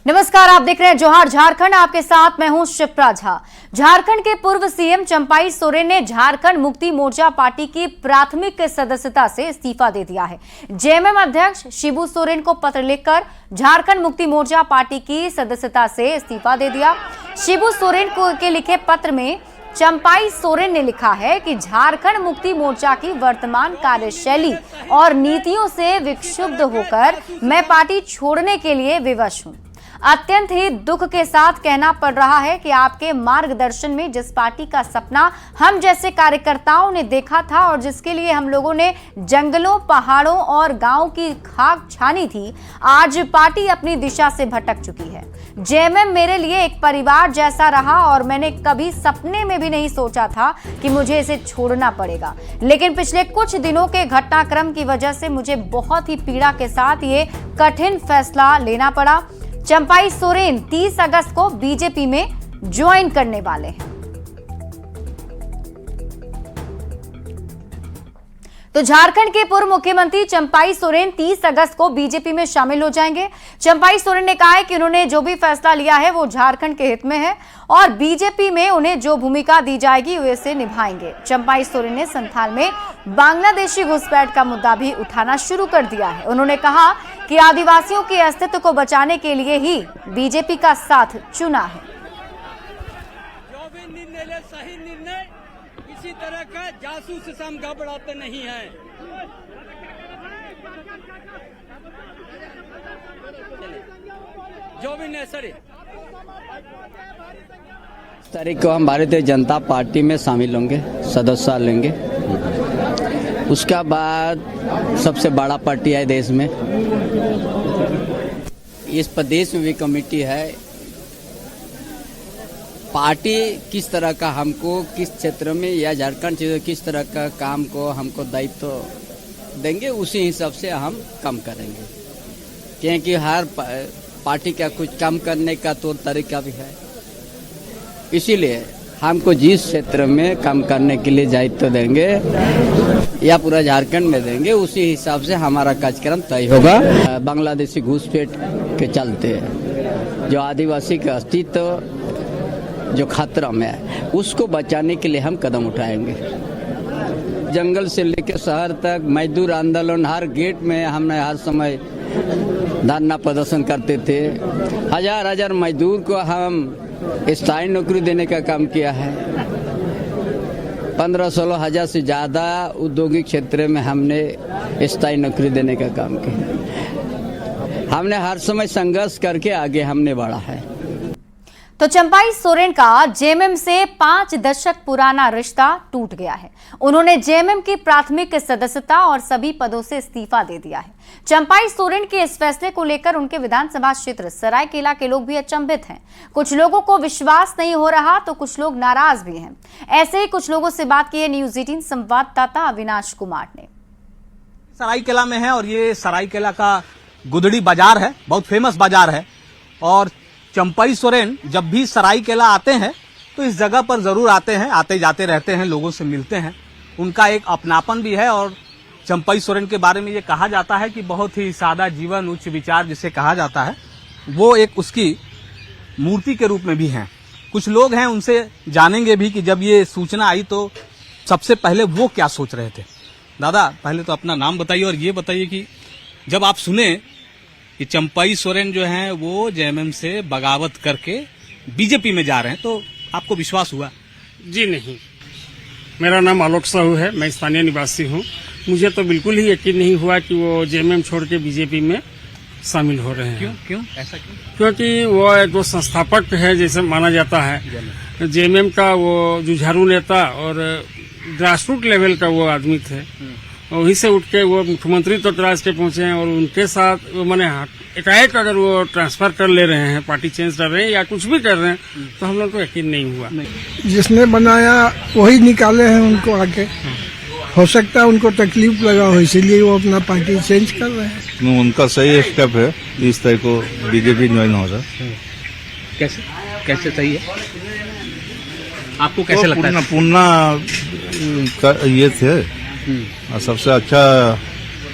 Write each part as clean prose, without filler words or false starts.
नमस्कार, आप देख रहे हैं जोहार झारखंड। आपके साथ मैं हूं शिप्रा झा। झारखंड के पूर्व सीएम चंपाई सोरेन ने झारखंड मुक्ति मोर्चा पार्टी की प्राथमिक सदस्यता से इस्तीफा दे दिया है। जेएमएम अध्यक्ष शिबू सोरेन को पत्र लिखकर झारखंड मुक्ति मोर्चा पार्टी की सदस्यता से इस्तीफा दे दिया। शिबू सोरेन के लिखे पत्र में चंपाई सोरेन ने लिखा है कि झारखंड मुक्ति मोर्चा की वर्तमान कार्यशैली और नीतियों से विक्षुब्ध होकर मैं पार्टी छोड़ने के लिए विवश हूं। अत्यंत ही दुख के साथ कहना पड़ रहा है कि आपके मार्गदर्शन में जिस पार्टी का सपना हम जैसे कार्यकर्ताओं ने देखा था और जिसके लिए हम लोगों ने जंगलों, पहाड़ों और गांव की खाक छानी थी, आज पार्टी अपनी दिशा से भटक चुकी है। जेएमएम मेरे लिए एक परिवार जैसा रहा और मैंने कभी सपने में भी नहीं सोचा था कि मुझे इसे छोड़ना पड़ेगा, लेकिन पिछले कुछ दिनों के घटनाक्रम की वजह से मुझे बहुत ही पीड़ा के साथ ये कठिन फैसला लेना पड़ा। चंपाई सोरेन 30 अगस्त को बीजेपी में ज्वाइन करने वाले हैं। तो झारखंड के पूर्व मुख्यमंत्री चंपाई सोरेन 30 अगस्त को बीजेपी में शामिल हो जाएंगे। चंपाई सोरेन ने कहा है कि उन्होंने जो भी फैसला लिया है वो झारखंड के हित में है और बीजेपी में उन्हें जो भूमिका दी जाएगी वे इसे निभाएंगे। चंपाई सोरेन ने संथाल में बांग्लादेशी घुसपैठ का मुद्दा भी उठाना शुरू कर दिया है। उन्होंने कहा कि आदिवासियों के अस्तित्व को बचाने के लिए ही बीजेपी का साथ चुना है। जो भी निर्णय ले सही निर्णय, किसी तरह का जासूस से हम घबराते नहीं हैं। जो भी नहीं तारीख को हम भारतीय जनता पार्टी में शामिल होंगे, सदस्य लेंगे। उसके बाद सबसे बड़ा पार्टी है देश में, इस प्रदेश में भी कमेटी है। पार्टी किस तरह का हमको किस क्षेत्र में या झारखंड क्षेत्र किस तरह का काम को हमको दायित्व देंगे, उसी हिसाब से हम काम करेंगे, क्योंकि हर पार्टी का कुछ काम करने का तौर तरीका भी है। इसीलिए हमको जिस क्षेत्र में काम करने के लिए दायित्व देंगे या पूरा झारखंड में देंगे, उसी हिसाब से हमारा कार्यक्रम तय होगा। बांग्लादेशी घुसपैठ के चलते जो आदिवासी का अस्तित्व जो खतरा में है, उसको बचाने के लिए हम कदम उठाएंगे। जंगल से लेकर शहर तक मजदूर आंदोलन, हर गेट में हमने हर समय धरना प्रदर्शन करते थे। हजार हजार मजदूर को हम स्थायी नौकरी देने का काम किया है। 15-16 हजार से ज्यादा औद्योगिक क्षेत्र में हमने स्थायी नौकरी देने का काम किया। हमने हर समय संघर्ष करके आगे हमने बढ़ा है। तो चंपाई सोरेन का जेएमएम से 5 दशक पुराना रिश्ता टूट गया है। उन्होंने जेएमएम की प्राथमिक सदस्यता और सभी पदों से इस्तीफा दे दिया है। चंपाई सोरेन के इस फैसले को लेकर उनके विधानसभा क्षेत्र सरायकेला के लोग भी अचंभित हैं। कुछ लोगों को विश्वास नहीं हो रहा तो कुछ लोग नाराज भी हैं। ऐसे ही कुछ लोगों से बात की है न्यूज 18 संवाददाता अविनाश कुमार ने। सरायकेला में है और ये सरायकेला का गुदड़ी बाजार है, बहुत फेमस बाजार है। और चंपाई सोरेन जब भी सरायकेला आते हैं तो इस जगह पर जरूर आते हैं, आते जाते रहते हैं, लोगों से मिलते हैं। उनका एक अपनापन भी है और चंपाई सोरेन के बारे में ये कहा जाता है कि बहुत ही सादा जीवन, उच्च विचार जिसे कहा जाता है, वो एक उसकी मूर्ति के रूप में भी हैं। कुछ लोग हैं, उनसे जानेंगे भी कि जब ये सूचना आई तो सबसे पहले वो क्या सोच रहे थे। दादा, पहले तो अपना नाम बताइए और ये बताइए कि जब आप सुने कि चंपाई सोरेन जो हैं वो जेएमएम से बगावत करके बीजेपी में जा रहे हैं, तो आपको विश्वास हुआ? जी नहीं, मेरा नाम आलोक साहू है, मैं स्थानीय निवासी हूँ। मुझे तो बिल्कुल ही यकीन नहीं हुआ कि वो जेएमएम छोड़ के बीजेपी में शामिल हो रहे हैं। क्यों ऐसा क्यों? क्योंकि वो एक वो संस्थापक है जैसे माना जाता है। जेएमएम का वो जुझारू नेता और ग्रासरूट लेवल का वो आदमी थे। वहीं से उठ के वो मुख्यमंत्री तो तलाश के पहुंचे हैं और उनके साथ मैंने एकाएक अगर वो ट्रांसफर कर ले रहे हैं, पार्टी चेंज कर रहे हैं या कुछ भी कर रहे हैं, तो हम लोग को यकीन नहीं हुआ। जिसने बनाया वही निकाले हैं उनको आगे। हो सकता है उनको तकलीफ लगा हो, इसीलिए वो अपना पार्टी चेंज कर रहे हैं। उनका सही स्टेप है, 30 तारीख को बीजेपी ज्वाइन हो रहा है। कैसे सही है? आपको कैसे लगता है? पूर्णा ये थे और सबसे अच्छा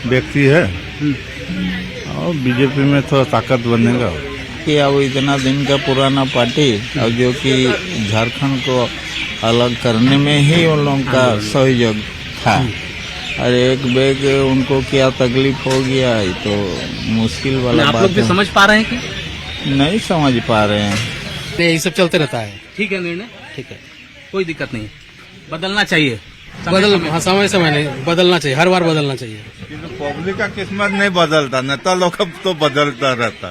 व्यक्ति है और बीजेपी में थोड़ा ताकत बनेगा। कि अब इतना दिन का पुराना पार्टी और जो कि झारखंड को अलग करने में ही उन लोगों का सहयोग था, और एक बेग उनको क्या तकलीफ हो गया है तो मुश्किल वाला आप बात लोग भी है। समझ पा रहे हैं कि नहीं समझ पा रहे हैं। यही सब चलते रहता है। ठीक है निर्णय, ठीक है, कोई दिक्कत नहीं, बदलना चाहिए। समय नहीं बदलना चाहिए, हर बार बदलना चाहिए। पब्लिक का किस्मत नहीं बदलता, नेता लोग तो बदलता रहता,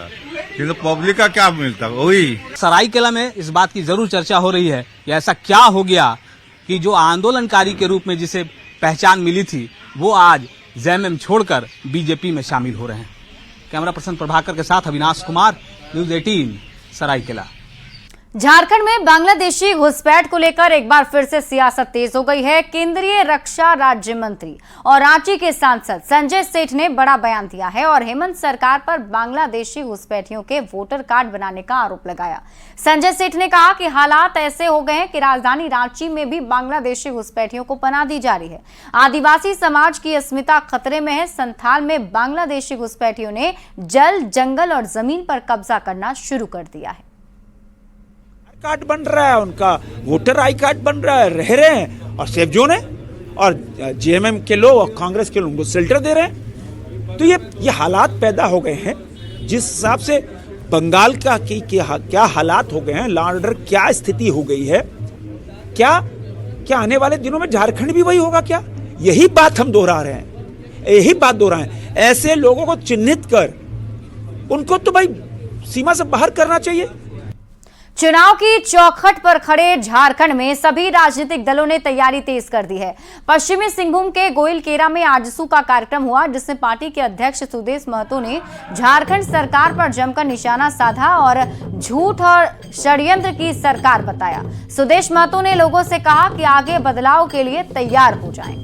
किंतु पब्लिक का क्या मिलता वही। सरायकेला में इस बात की जरूर चर्चा हो रही है कि ऐसा क्या हो गया कि जो आंदोलनकारी के रूप में जिसे पहचान मिली थी वो आज जेएमएम छोड़कर बीजेपी में शामिल हो रहे हैं। कैमरा पर्सन प्रभाकर के साथ अविनाश कुमार, न्यूज 18 सरायकेला। झारखंड में बांग्लादेशी घुसपैठ को लेकर एक बार फिर से सियासत तेज हो गई है। केंद्रीय रक्षा राज्य मंत्री और रांची के सांसद संजय सेठ ने बड़ा बयान दिया है और हेमंत सरकार पर बांग्लादेशी घुसपैठियों के वोटर कार्ड बनाने का आरोप लगाया। संजय सेठ ने कहा कि हालात ऐसे हो गए हैं कि राजधानी रांची में भी बांग्लादेशी घुसपैठियों को पनाह दी जा रही है। आदिवासी समाज की अस्मिता खतरे में है। संथाल में बांग्लादेशी घुसपैठियों ने जल, जंगल और जमीन पर कब्जा करना शुरू कर दिया है। कार्ड बन रहा है, उनका वोटर आई कार्ड बन रहा है, रह रहे हैं, और सेफ जोन है, और जेएमएम के लोग और कांग्रेस के लोग उनको शेल्टर दे रहे हैं। तो ये हालात पैदा हो गए हैं जिस हिसाब से बंगाल का क्या हालात हो गए हैं, लॉ ऑर्डर क्या स्थिति हो गई है, क्या आने वाले दिनों में झारखंड भी वही होगा क्या? यही बात हम दोहरा रहे हैं, यही बात दोहरा रहे हैं। ऐसे लोगों को चिन्हित कर उनको तो भाई सीमा से बाहर करना चाहिए। चुनाव की चौखट पर खड़े झारखंड में सभी राजनीतिक दलों ने तैयारी तेज कर दी है। पश्चिमी सिंहभूम के गोइलकेरा में आजसू का कार्यक्रम हुआ जिसमें पार्टी के अध्यक्ष सुदेश महतो ने झारखंड सरकार पर जमकर निशाना साधा और झूठ और षड्यंत्र की सरकार बताया। सुदेश महतो ने लोगों से कहा कि आगे बदलाव के लिए तैयार हो जाएं।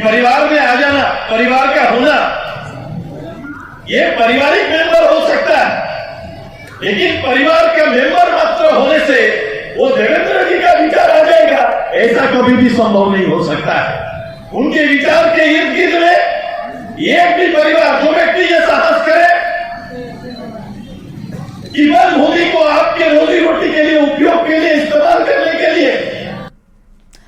परिवार में आ जाना, परिवार का होना, ये पारिवारिक मेंबर हो सकता है, लेकिन परिवार का मेंबर मात्र होने से वो देवेंद्र जी का विचार आ जाएगा, ऐसा कभी भी संभव नहीं हो सकता है। उनके विचार के इर्द गिर्द में एक भी परिवार, जो व्यक्ति ये साहस करे कि वह मोदी को आपके रोजी रोटी के लिए, उपयोग के लिए इस्तेमाल करने के लिए।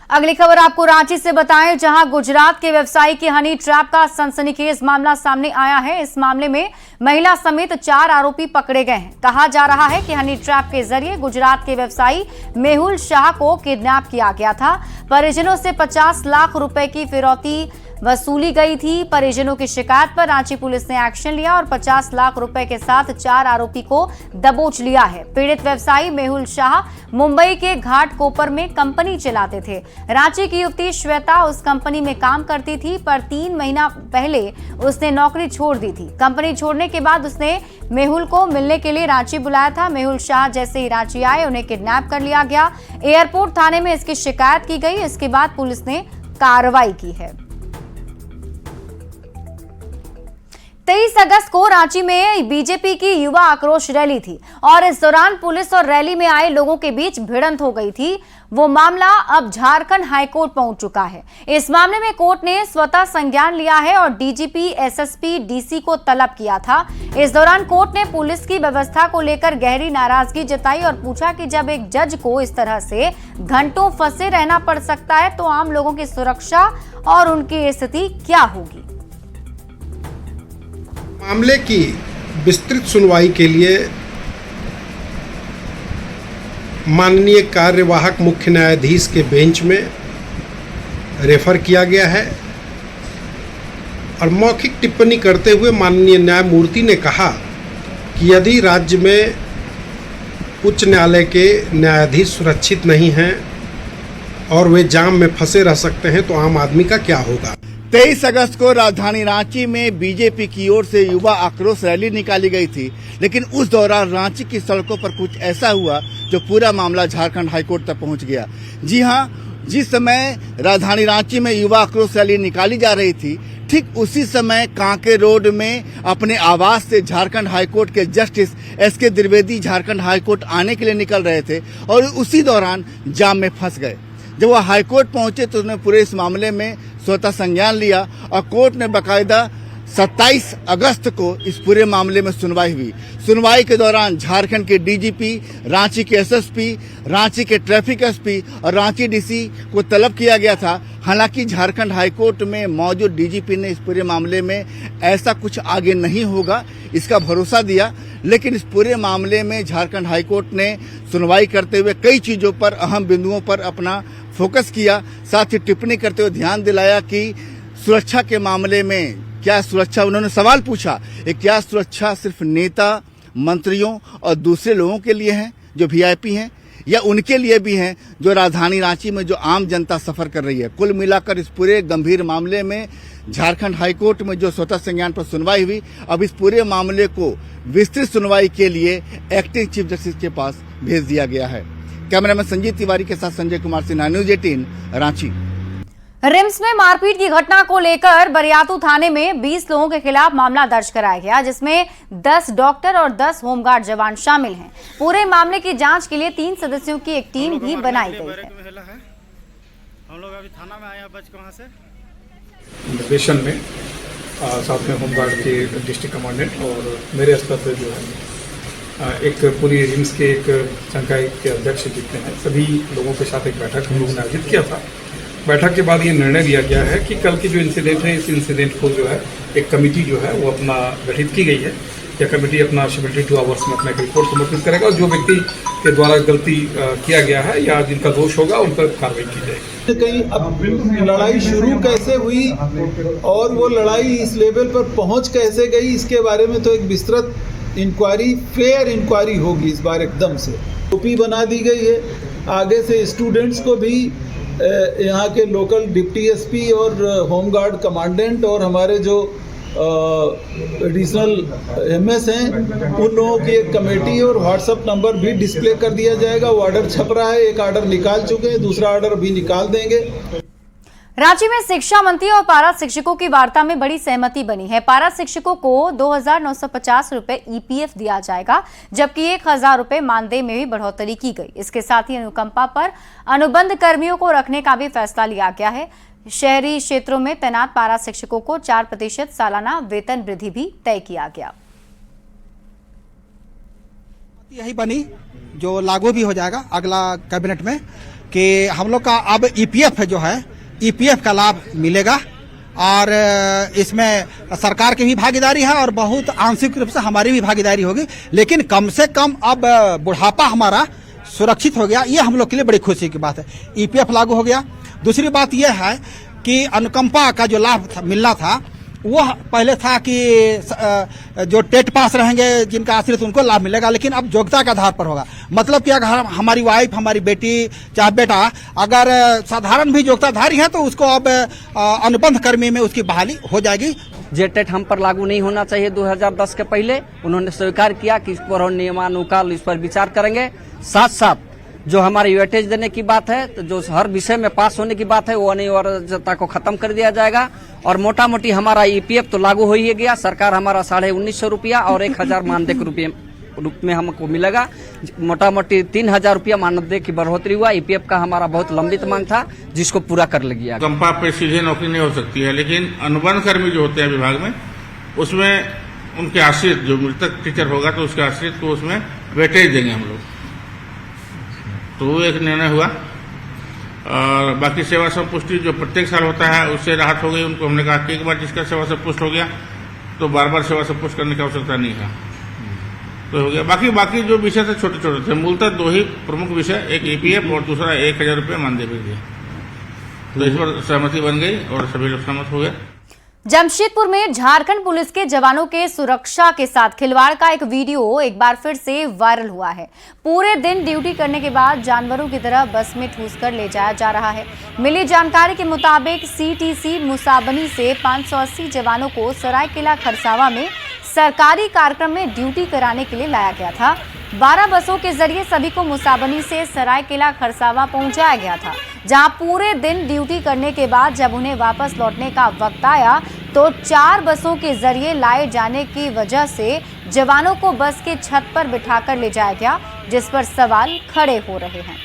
अगली खबर आपको रांची से बताएं, जहां गुजरात के व्यवसायी की हनी ट्रैप का सनसनीखेज मामला सामने आया है। इस मामले में महिला समेत 4 आरोपी पकड़े गए हैं। कहा जा रहा है कि हनी ट्रैप के जरिए गुजरात के व्यवसायी मेहुल शाह को किडनैप किया गया था। परिजनों से 50 लाख रुपए की फिरौती वसूली गई थी। परिजनों की शिकायत पर रांची पुलिस ने एक्शन लिया और 50 लाख रुपए के साथ 4 आरोपी को दबोच लिया है। पीड़ित व्यवसायी मेहुल शाह मुंबई के घाटकोपर में कंपनी चलाते थे। रांची की युवती श्वेता उस कंपनी में काम करती थी, पर 3 महीना पहले उसने नौकरी छोड़ दी थी। कंपनी छोड़ने के बाद उसने मेहुल को मिलने के लिए रांची बुलाया था। मेहुल शाह जैसे ही रांची आए, उन्हें किडनैप कर लिया गया। एयरपोर्ट थाने में इसकी शिकायत की गई। इसके बाद पुलिस ने कार्रवाई की है। 23 अगस्त को रांची में बीजेपी की युवा आक्रोश रैली थी और इस दौरान पुलिस और रैली में आए लोगों के बीच भिड़ंत हो गई थी। वो मामला अब झारखंड हाईकोर्ट पहुंच चुका है। इस मामले में कोर्ट ने स्वतः संज्ञान लिया है और डीजीपी, एसएसपी, डीसी को तलब किया था। इस दौरान कोर्ट ने पुलिस की व्यवस्था को लेकर गहरी नाराजगी जताई और पूछा कि जब एक जज को इस तरह से घंटों फंसे रहना पड़ सकता है तो आम लोगों की सुरक्षा और उनकी स्थिति क्या होगी। मामले की विस्तृत सुनवाई के लिए माननीय कार्यवाहक मुख्य न्यायाधीश के बेंच में रेफर किया गया है और मौखिक टिप्पणी करते हुए माननीय न्यायमूर्ति ने कहा कि यदि राज्य में उच्च न्यायालय के न्यायाधीश सुरक्षित नहीं हैं और वे जाम में फंसे रह सकते हैं तो आम आदमी का क्या होगा। 23 अगस्त को राजधानी रांची में बीजेपी की ओर से युवा आक्रोश रैली निकाली गई थी, लेकिन उस दौरान रांची की सड़कों पर कुछ ऐसा हुआ जो पूरा मामला झारखंड हाईकोर्ट तक पहुंच गया। जी हां, जिस समय राजधानी रांची में युवा आक्रोश रैली निकाली जा रही थी, ठीक उसी समय कांके रोड में अपने आवास से झारखंड हाईकोर्ट के justice S K Dwivedi Jharkhand high court आने के लिए निकल रहे थे और उसी दौरान जाम में फंस गए। जब वह हाईकोर्ट पहुंचे तो उन्होंने पूरे इस मामले में स्वतः संज्ञान लिया और कोर्ट ने बाकायदा 27 अगस्त को इस पूरे मामले में सुनवाई हुई। सुनवाई के दौरान झारखंड के डीजीपी, रांची के एसएसपी, रांची के ट्रैफिक एसपी और रांची डीसी को तलब किया गया था। हालांकि झारखंड हाईकोर्ट में मौजूद डीजीपी ने इस पूरे मामले में ऐसा कुछ आगे नहीं होगा इसका भरोसा दिया, लेकिन इस पूरे मामले में झारखंड हाईकोर्ट ने सुनवाई करते हुए कई चीजों पर, अहम बिंदुओं पर अपना फोकस किया। साथ ही टिप्पणी करते हुए ध्यान दिलाया कि सुरक्षा के मामले में क्या सुरक्षा, उन्होंने सवाल पूछा, क्या सुरक्षा सिर्फ नेता, मंत्रियों और दूसरे लोगों के लिए है जो वीआईपी हैं, या उनके लिए भी हैं जो राजधानी रांची में जो आम जनता सफर कर रही है। कुल मिलाकर इस पूरे गंभीर मामले में झारखंड हाईकोर्ट में जो स्वतः संज्ञान पर सुनवाई हुई, अब इस पूरे मामले को विस्तृत सुनवाई के लिए एक्टिंग चीफ जस्टिस के पास भेज दिया गया है। कैमरामैन संजीव तिवारी के साथ संजय कुमार सिन्हा, न्यूज 18 रांची। रिम्स में मारपीट की घटना को लेकर बरियातू थाने में 20 लोगों के खिलाफ मामला दर्ज कराया गया, जिसमें 10 डॉक्टर और 10 होमगार्ड जवान शामिल हैं। पूरे मामले की जांच के लिए 3 सदस्यों की एक टीम भी बनाई गई है। हम लोग अभी थाना में आए, बच कहां से निर्देशन में साथ में होमगार्ड के डिस्ट्रिक्ट कमांडेंट और मेरे स्तर पर जो है एक पूरी रिम्स के एक संकाय के अध्यक्ष जितने हैं सभी लोगों के साथ एक बैठक हम लोगों ने आयोजित किया था। बैठक के बाद ये निर्णय लिया गया है कि कल की जो इंसिडेंट है, इस इंसिडेंट को जो है एक कमेटी जो है वो अपना गठित की गई है। यह कमेटी अपना 72 आवर्स में अपना एक रिपोर्ट समर्पित करेगा और जो व्यक्ति के द्वारा गलती किया गया है या जिनका दोष होगा उन पर कार्रवाई की जाएगी। कहीं अब लड़ाई शुरू कैसे हुई और वो लड़ाई इस लेवल पर पहुंच कैसे गई, इसके बारे में तो एक विस्तृत इंक्वायरी, फेयर इंक्वायरी होगी इस बार एकदम से। टोपी बना दी गई है। आगे से स्टूडेंट्स को भी यहाँ के लोकल डिप्टी एसपी और होमगार्ड कमांडेंट और हमारे जो एडिशनल एमएस हैं उन लोगों की एक कमेटी और व्हाट्सएप नंबर भी डिस्प्ले कर दिया जाएगा। वो ऑर्डर छप रहा है, एक ऑर्डर निकाल चुके हैं, दूसरा ऑर्डर भी निकाल देंगे। रांची में शिक्षा मंत्री और पारा शिक्षकों की वार्ता में बड़ी सहमति बनी है। पारा शिक्षकों को 2,950 रुपए ईपीएफ दिया जाएगा, जबकि 1,000 रुपए मानदेय में भी बढ़ोतरी की गई। इसके साथ ही अनुकंपा पर अनुबंध कर्मियों को रखने का भी फैसला लिया गया है। शहरी क्षेत्रों में तैनात पारा शिक्षकों को 4% सालाना वेतन वृद्धि भी तय किया गया। यही बनी जो लागू भी हो जाएगा अगला कैबिनेट में कि हम लोग का अब ईपीएफ जो है, ईपीएफ का लाभ मिलेगा और इसमें सरकार की भी भागीदारी है और बहुत आंशिक रूप से हमारी भी भागीदारी होगी, लेकिन कम से कम अब बुढ़ापा हमारा सुरक्षित हो गया। ये हम लोग के लिए बड़ी खुशी की बात है। ईपीएफ लागू हो गया। दूसरी बात यह है कि अनुकंपा का जो लाभ मिलना था वो पहले था कि जो टेट पास रहेंगे जिनका आश्रित उनको लाभ मिलेगा, लेकिन अब योग्यता के आधार पर होगा। मतलब कि अगर हमारी वाइफ, हमारी बेटी चाहे बेटा अगर साधारण भी योग्यताधारी है तो उसको अब अनुबंध कर्मी में उसकी बहाली हो जाएगी। जेटेट हम पर लागू नहीं होना चाहिए 2010 के पहले। उन्होंने स्वीकार किया कि इस पर नियमानुसार इस पर विचार करेंगे। साथ साथ जो हमारी वेटेज देने की बात है, तो जो हर विषय में पास होने की बात है वो अनिवार्यता को खत्म कर दिया जाएगा। और मोटा मोटी हमारा ईपीएफ तो लागू हो ही गया। सरकार हमारा 1950 रुपया और 1,000 मानदेय के रूप में हमको मिलेगा। मोटा मोटी 3,000 रुपया मानदेय की बढ़ोतरी हुआ। ईपीएफ का हमारा बहुत लंबित मांग था जिसको पूरा कर लिया। कंपा पे सीधे नौकरी नहीं हो सकती है, लेकिन अनुबंध कर्मी जो होते हैं विभाग में, उसमें उनके आश्रित जो मृतक टीचर होगा तो उसके आश्रित को उसमें वेटेज देंगे हम लोग। तो वो एक निर्णय हुआ। और बाकी सेवा संपुष्टि जो प्रत्येक साल होता है उससे राहत हो गई। उनको हमने कहा कि एक बार जिसका सेवा संपुष्ट हो गया तो बार बार सेवा संपुष्ट करने की आवश्यकता नहीं है, तो हो गया। बाकी जो विषय थे छोटे छोटे थे, मूलतः 2 ही प्रमुख विषय, एक ईपीएफ और दूसरा 1,000 रुपये मानदेय वृद्धि। तो इस पर सहमति बन गई और सभी लोग सहमत हो गए। जमशेदपुर में झारखंड पुलिस के जवानों के सुरक्षा के साथ खिलवाड़ का एक वीडियो एक बार फिर से वायरल हुआ है। पूरे दिन ड्यूटी करने के बाद जानवरों की तरह बस में ठूस कर ले जाया जा रहा है। मिली जानकारी के मुताबिक सीटीसी मुसाबनी से 580 जवानों को सरायकेला खरसावा में सरकारी कार्यक्रम में ड्यूटी कराने के लिए लाया गया था। 12 बसों के जरिए सभी को मुसाबनी से सरायकेला खरसावा पहुंचाया गया था, जहां पूरे दिन ड्यूटी करने के बाद जब उन्हें वापस लौटने का वक्त आया तो 4 बसों के जरिए लाए जाने की वजह से जवानों को बस के छत पर बिठाकर ले जाया गया, जिस पर सवाल खड़े हो रहे हैं।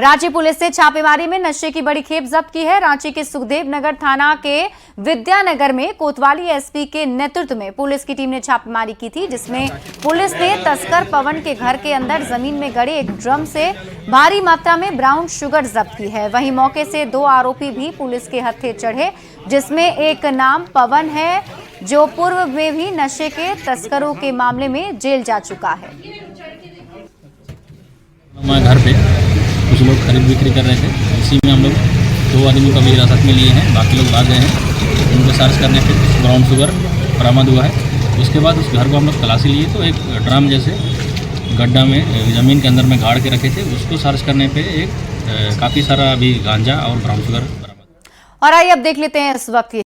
रांची पुलिस ने छापेमारी में नशे की बड़ी खेप जब्त की है। रांची के सुखदेव नगर थाना के विद्यानगर में कोतवाली एसपी के नेतृत्व में पुलिस की टीम ने छापेमारी की थी, जिसमें पुलिस ने तस्कर पवन के घर के अंदर जमीन में गड़े एक ड्रम से भारी मात्रा में ब्राउन शुगर जब्त की है। वहीं मौके से 2 आरोपी भी पुलिस के हत्थे चढ़े, जिसमें एक नाम पवन है, जो पूर्व में भी नशे के तस्करों के मामले में जेल जा चुका है। हमारे घर पे कुछ लोग खरीद बिक्री कर रहे थे, इसी में हम लोग 2 आदमी को भी हिरासत में लिए हैं, बाकी लोग भाग गए हैं। उनको सर्च करने पे कुछ ब्राउन शुगर बरामद हुआ है। उसके बाद उस घर को हम लोग तलाशी लिए तो एक ड्रम जैसे गड्ढा में ज़मीन के अंदर में गाड़ के रखे थे, उसको सर्च करने पे एक काफ़ी सारा अभी गांजा और ब्राउन शुगर बरामद। और आइए अब देख लेते हैं इस वक्त